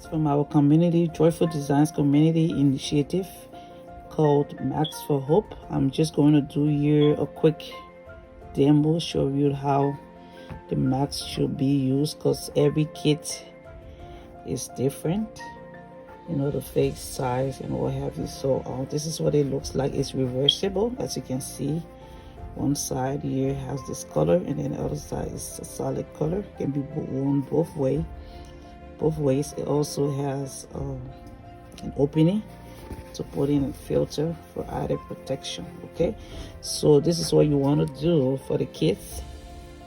from our community, Joy4 Designs community initiative called Masks for Hope. I'm just going to do here a quick demo, show you how the mask should be used, because every kit is different, you know, the face size and what have you. So this is what it looks like. It's reversible, as you can see. One side here has this color, and then the other side is a solid color. It can be worn both ways. It also has an opening to put in a filter for added protection. Okay, so this is what you want to do for the kids.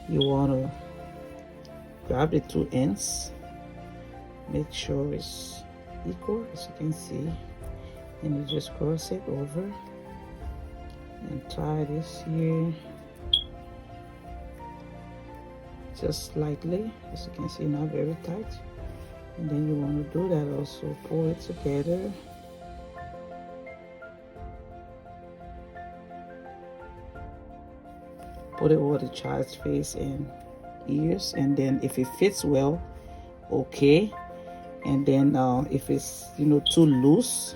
You want to grab the two ends, make sure it's equal, as you can see, and you just cross it over and tie this here just slightly, as you can see, not very tight. And then you want to do that also, pull it together. Put it over the child's face and ears, and then if it fits well, okay. And then if it's, you know, too loose,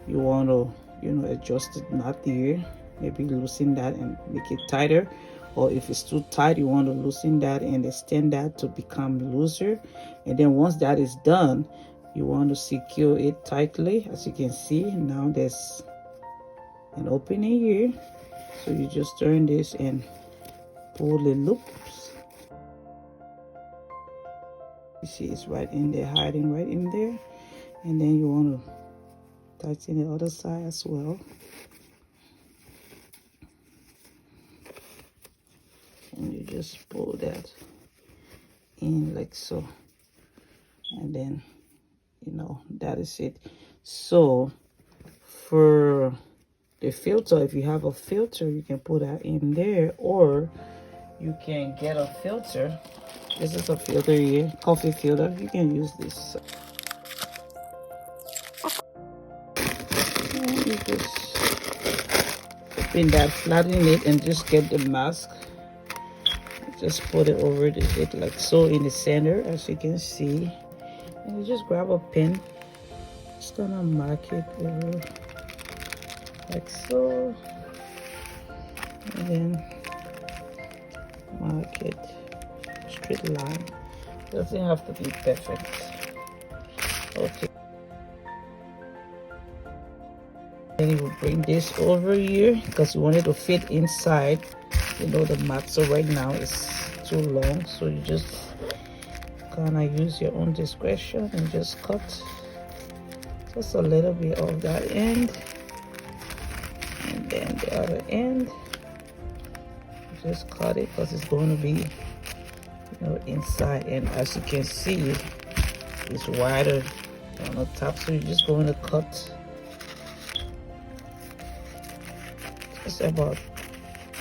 you want to, you know, adjust it knot here, maybe loosen that and make it tighter. Or if it's too tight, you want to loosen that and extend that to become looser. And then once that is done, you want to secure it tightly. As you can see, now there's an opening here, so you just turn this and pull the loops. You see it's right in there, hiding right in there. And then you want to tighten the other side as well. And you just pull that in like so, and then, you know, that is it. So for the filter, if you have a filter, you can put that in there, or you can get a filter. This is a filter here, coffee filter. You can use this. And you just open that, flatten it, and just get the mask. Just put it over the head like so in the center, as you can see. And you just grab a pin. Just gonna mark it over like so. And then mark it straight line. Doesn't have to be perfect. Okay. Then you will bring this over here because you want it to fit inside. You know, the mat, so right now it's too long, so you just kind of use your own discretion and just cut just a little bit of that end, and then the other end just cut it because it's going to be, you know, inside. And as you can see, it's wider on the top, so you're just going to cut just about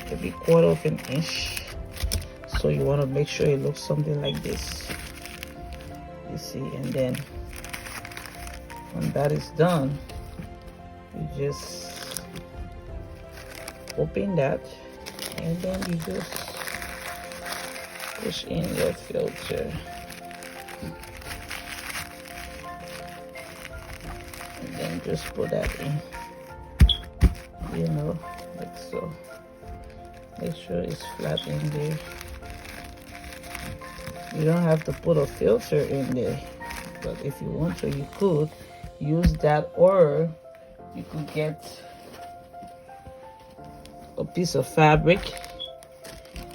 maybe 1/4 of an inch. So you want to make sure it looks something like this, you see. And then when that is done, you just open that, and then you just push in your filter, and then just put that in, you know, like so. Make sure it's flat in there. You don't have to put a filter in there, but if you want to, you could use that, or you could get a piece of fabric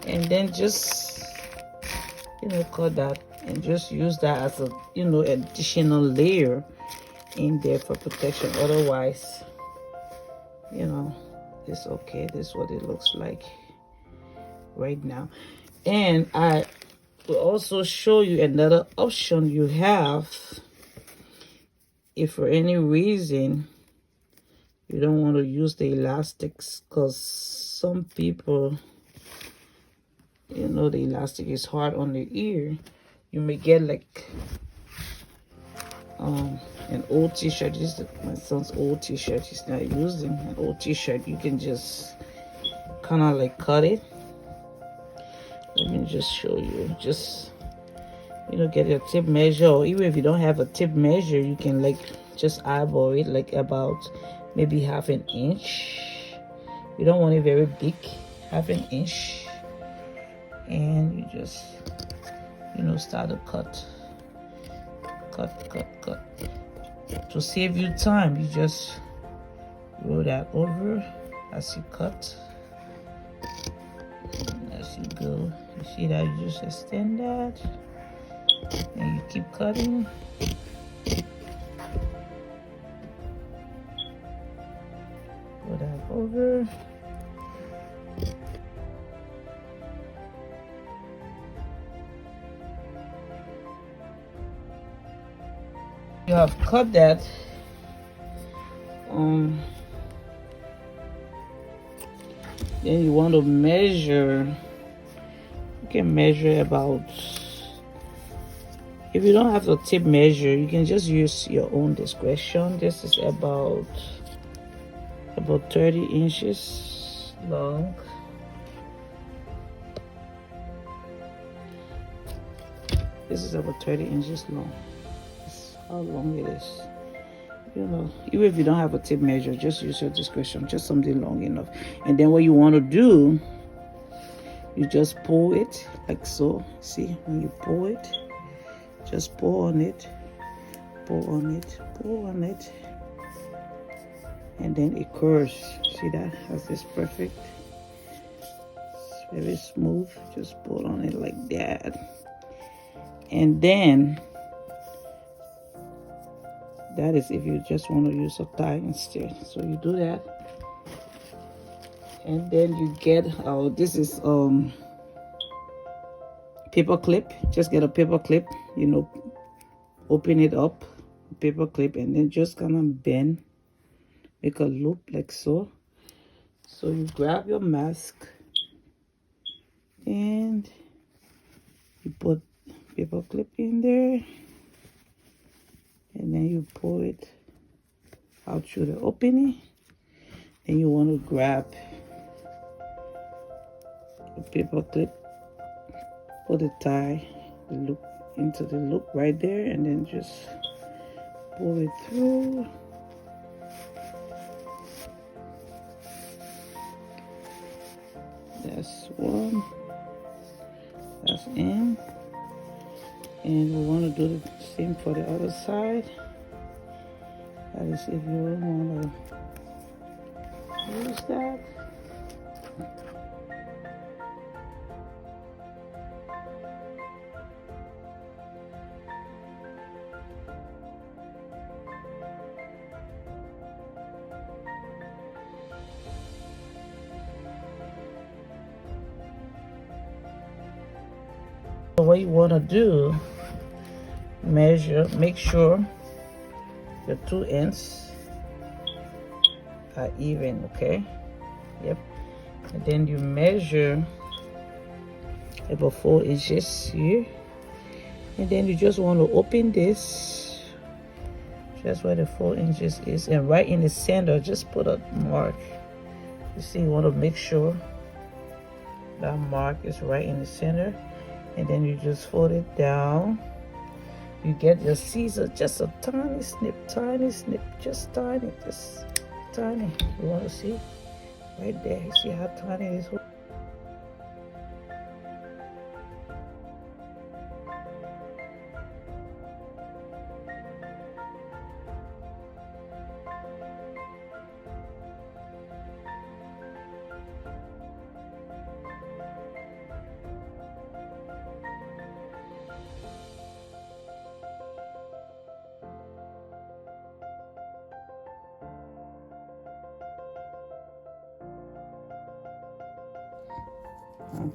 and then just, you know, cut that and just use that as a, you know, additional layer in there for protection. Otherwise, you know, it's okay. This is what it looks like right now. And I will also show you another option you have if for any reason you don't want to use the elastics, because some people, you know, the elastic is hard on the ear. You may get like an old t-shirt. This is my son's old t-shirt. He's not using an old t-shirt. You can just kind of like cut it. Let me just show you. Just get your tape measure, or even if you don't have a tape measure, you can like just eyeball it, like about maybe half an inch. You don't want it very big, half an inch, and you just start to cut. To save you time, you just roll that over as you cut. And as you go, you see that you just extend that, and you keep cutting. Roll that over. You have cut that. Then you want to measure. You can measure about. If you don't have a tape measure, you can just use your own discretion. This is about 30 inches long. This is about 30 inches long. That's how long it is. Even if you don't have a tape measure, just use your discretion, just something long enough. And then what you want to do, you just pull it like so. See, when you pull it, just pull on it, pull on it, pull on it, and then it curves. See that? That's just perfect. It's very smooth. Just pull on it like that. And then that is if you just want to use a tie instead. So you do that, and then you get this is paper clip. Just get a paper clip, open it up, paper clip, and then just kind of bend, make a loop like so. So you grab your mask and you put paper clip in there, and then you pull it out through the opening. Then you want to grab the paper clip, put the tie, the loop into the loop right there, and then just pull it through. That's one. That's in. And we want to do the same for the other side. That is if you want to use that. So what you want to do, measure, make sure the two ends are even, okay? Yep. And then you measure about 4 inches here, and then you just want to open this just where the 4 inches is, and right in the center just put a mark. You see, you want to make sure that mark is right in the center, and then you just fold it down. You get your scissors, just a tiny snip, just tiny, just tiny. You want to see right there? You see how tiny it is?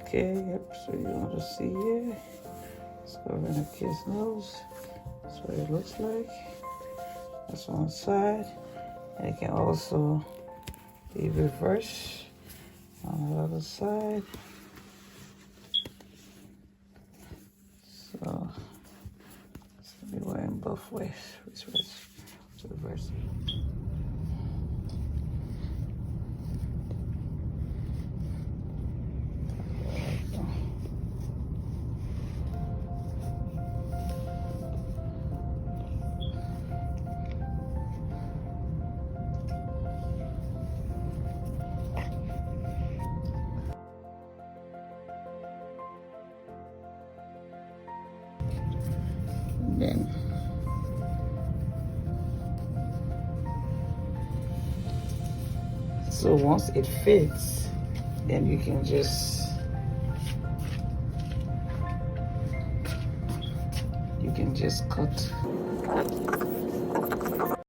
Okay, yep, so you want to see here. Let's go over the kid's nose. That's what it looks like. That's one side. And it can also be reversed on the other side. So it's going to be wearing both ways. Which way to reverse it? then so once it fits, then you can just cut.